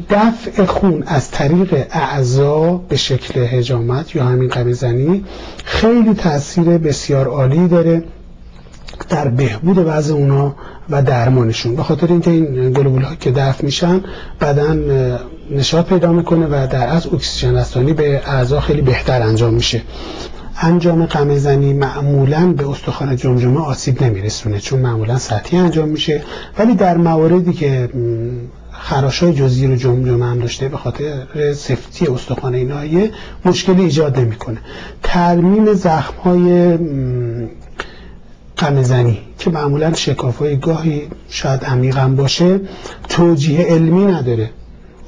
دفع خون از طریق اعضا به شکل حجامت یا همین قمیزنی خیلی تاثیر بسیار عالی داره در بهبود وضع اونا و درمانشون، به خاطر اینکه این گلوبول ها که دفع میشن بدن نشاط پیدا میکنه و در از اکسیژن رسانی به اعضا خیلی بهتر انجام میشه. انجام قمیزنی معمولاً به استخوان جمجمه آسیب نمیرسونه چون معمولاً سطحی انجام میشه، ولی در مواردی که خراشای جزئی رو جمجمه هم داشته به خاطر سفتی استخوان ایناییه مشکلی ایجاد نمیکنه. ترمیم زخم‌های قمیزنی که معمولاً شکاف‌های گاهی شاید عمیق هم باشه توجیه علمی نداره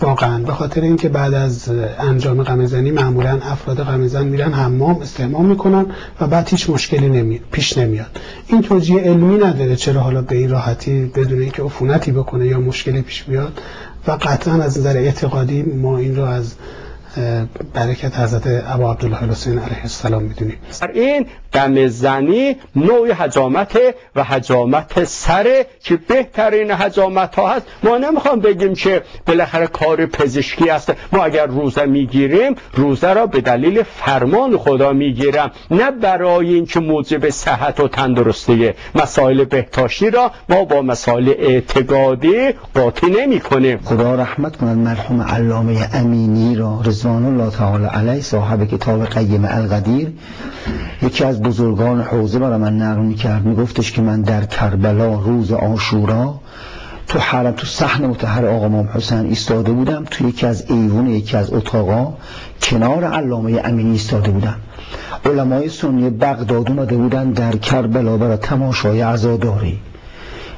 واقعا، به خاطر اینکه بعد از انجام قمیزنی معمولاً افراد قمیزن میرن حمام استحمام میکنن و بعد هیچ مشکلی پیش نمیاد. این توجیه علمی نداره چرا حالا به این راحتی بدون اینکه عفونتی بکنه یا مشکلی پیش بیاد و قطعاً از نظر اعتقادی ما این رو از برکت حضرت ابا عبدالله الحسین علیه السلام میدونیم. این قمیزنی نوعی حجامت و حجامت سره که بهترین حجامت ها هست. ما نمیخوام بگیم که بالاخره کار پزشکی است، ما اگر روزه میگیریم روزه را به دلیل فرمان خدا میگیرم، نه برای اینکه موجب صحت و تندرستی. مسائل بهداشتی را ما با مسائل اعتقادی قاطی نمی کنیم. خدا رحمت کند مرحوم علامه امینی را رضوان الله تعالی علیه، صاحب کتاب قیم القدیر، یکی از بزرگان حوزه برای من نقل میکرد، میگفتش که من در کربلا روز عاشورا تو حرم تو صحن مطهر آقا امام حسین ایستاده بودم، تو یکی از ایوان یکی از اتاقا کنار علامه امینی ایستاده بودم. علمای سنی بغداد اومده بودن در کربلا برای تماشای عزاداری.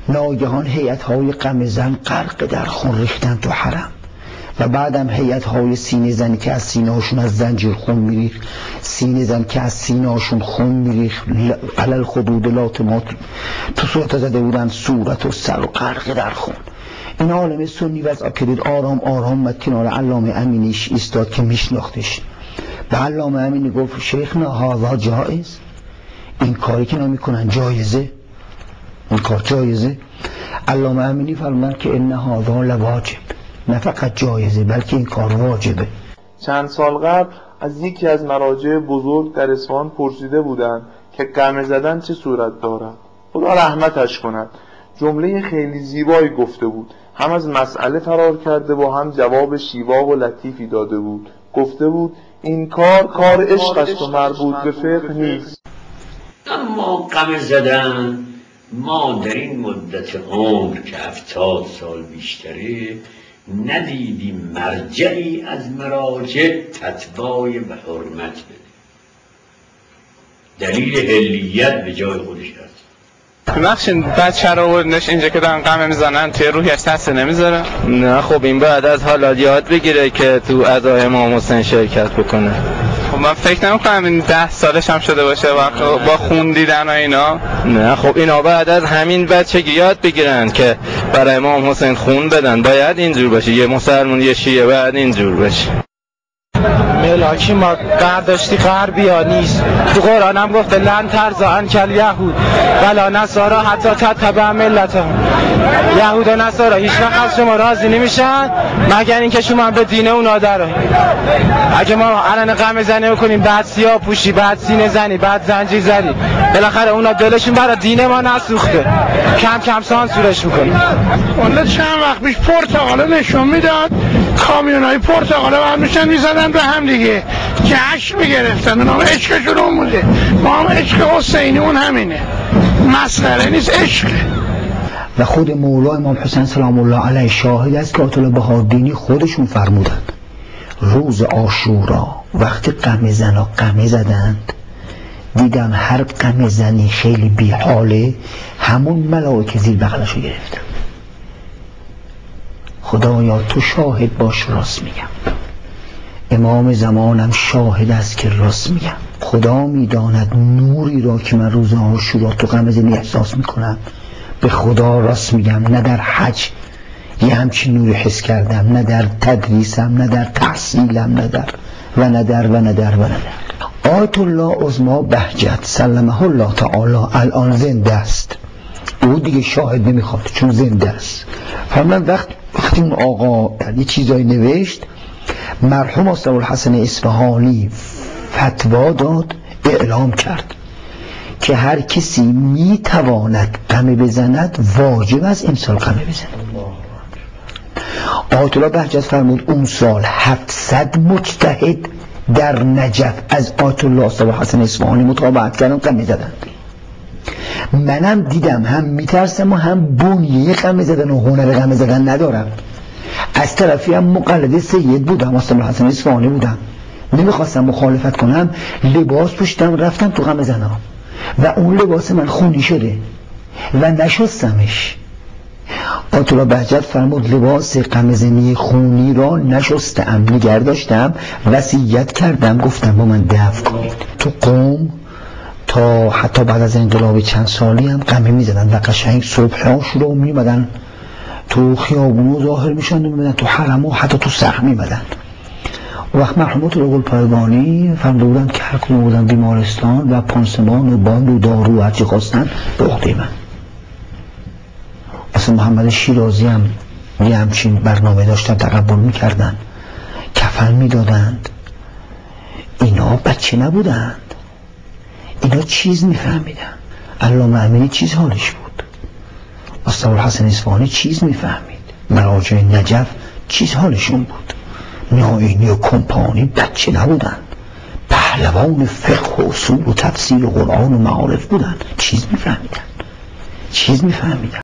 ناگهان هیئت‌های قمزن غرق در خون ریختن تو حرم و بعدم هیئت‌های سینه زنی که از سینه‌هاشون از زنجیر خون میریخت، سینه زن که از سینه‌هاشون خون میریخت، علل خدود لاتمات تو صورت زده بودن، صورت و سر و غرق در خون. این عالم سنی وضع کردید آرام آرام مد کنار علامه امینیش ایستاد که میشناختش. به علامه امینی گفت شیخنا هذا جایز، این کاری که نمی‌کنن جایزه، این کار جایزه؟ علامه امینی فرمود که ان هذا لواجب، نه فقط جایزه بلکه این کار واجبه. چند سال قبل از یکی از مراجع بزرگ در اصفهان پرسیده بودند که قمه زدن چه صورت دارد. خدا رحمتش کند. جمله خیلی زیبایی گفته بود، هم از مسئله فرار کرده و هم جواب شیوا و لطیفی داده بود. گفته بود این کار عشق است و مربوط به فقه نیست. اما قمه زدن ما در این مدت عمر که 70 سال بیشتره ندیدیم مرجعی از مراجع فتوای به حرمت بده. دلیل حلیت به جای خودش هست. بخشین بچه رو آوردنش اینجا که دارن قمه میزنن توی روحیش تاثیر نمیذاره؟ نه خب این بعد از حالا یاد بگیره که تو ادای امام حسین شرکت بکنه. خب من فکر نمی‌کنم این 10 سالش هم شده باشه با خون دیدن و اینا. نه خب اینا بعد از همین بچگی یاد بگیرن که برای امام حسین خون بدن باید اینجور باشه، یه مسلمان یه شیعه باید اینجور باشه. ملاکی ما برداشتی غربی ها نیست، تو قرآن هم گفته لن ترضا عنک الیهود ولا نصارى حتی تتبع ملتهم. یهود و نصارا هیچ وقت از شما راضی نمیشن مگر اینکه شما به دین اونا داره. اگه ما الان قمه زنی بکنیم بعد سیاه پوشی بعد سینه زنی بعد زنجیر زنی، بالاخره اونا دلشون برای دین ما نسوخته، کم کم سانسورش میکنیم. والله چند وقت پیش پرتغاله نشون میداد، کامیونای پرتغاله برمیشن میزدن به هم دیگه جشن میگرفتن، اونا عشقشون اون بوده. ما هم عشق حسینی اون همینه، مسخره نیست، عشقه. و خود مولا امام حسین سلام الله علیه شاهد است که آیت الله بهاءالدینی خودشون فرمودند روز عاشورا وقتی قمه زنا قمه زدند دیدم هر قمه زنی خیلی بیحاله، همون ملائکه زیر بغلشو گرفتن. خدایا تو شاهد باش راست میگم، امام زمانم شاهد است که راست میگم. خدا میداند نوری را که من روز عاشورا تو قمه زنی احساس میکنم، به خدا راست میگم نه در حج یه همچین نوری حس کردم، نه در تدریسم، نه در تحصیلم، نه در آیت الله عظما بهجت سلمه الله تعالی الان زنده است، او دیگه شاهد نمیخواد چون زنده است. فرمان وقت وقتی اون آقا یه چیزایی نوشت، مرحوم آصف الحسن اصفهانی فتوا داد، اعلام کرد که هر کسی میتواند قمه بزند واجب از امسال قمه بزند. آیت الله بهجت فرمود اون سال 700 مجتهد در نجف از آیت الله آصف الحسن اصفهانی مطابقت کردن، قمه زدند. منم دیدم، هم میترسم و هم بنیه قمه زدن و هنر قمه زدن ندارم. از طرفی هم مقلد سید بودم، آصف الحسن اصفهانی بودم، نمیخواستم مخالفت کنم، لباس پوشیدم رفتم تو قمه زنم و اون لباس من خونی شده و نشستمش. آیت الله بهجت فرمود لباس قمه زنی خونی را نشستم، نگه داشتم، وصیت کردم، گفتم با من دفع کنید. تو قم تا حتی بعد از انقلاب چند سالی هم قمه میزدن و قشنگ صبح ها شروع میمدن تو خیابونو ظاهر میشن، میمدن تو حرم و حتی تو سقف میمدن. وقت مرحومات رو گلپایگانی فرموده بودن که هر کدوم بودن بیمارستان و پانسمان و باند و دارو هرچی خواستن به عهده من. اصلا محمد شیرازی هم یه همچین برنامه داشتن، تقبل میکردن، کفن میدادند. اینا بچه نبودند، اینا چیز میفهمیدن. علامه امینی چیز حالش بود، آصف الحسن اصفهانی چیز میفهمید، مراجع نجف چیز حالشون بود. ناینی و کمپانی بچه نبودن، پهلوان فقه و اصول و تفسیر و قرآن و معارف بودن، چیز میفهمیدن.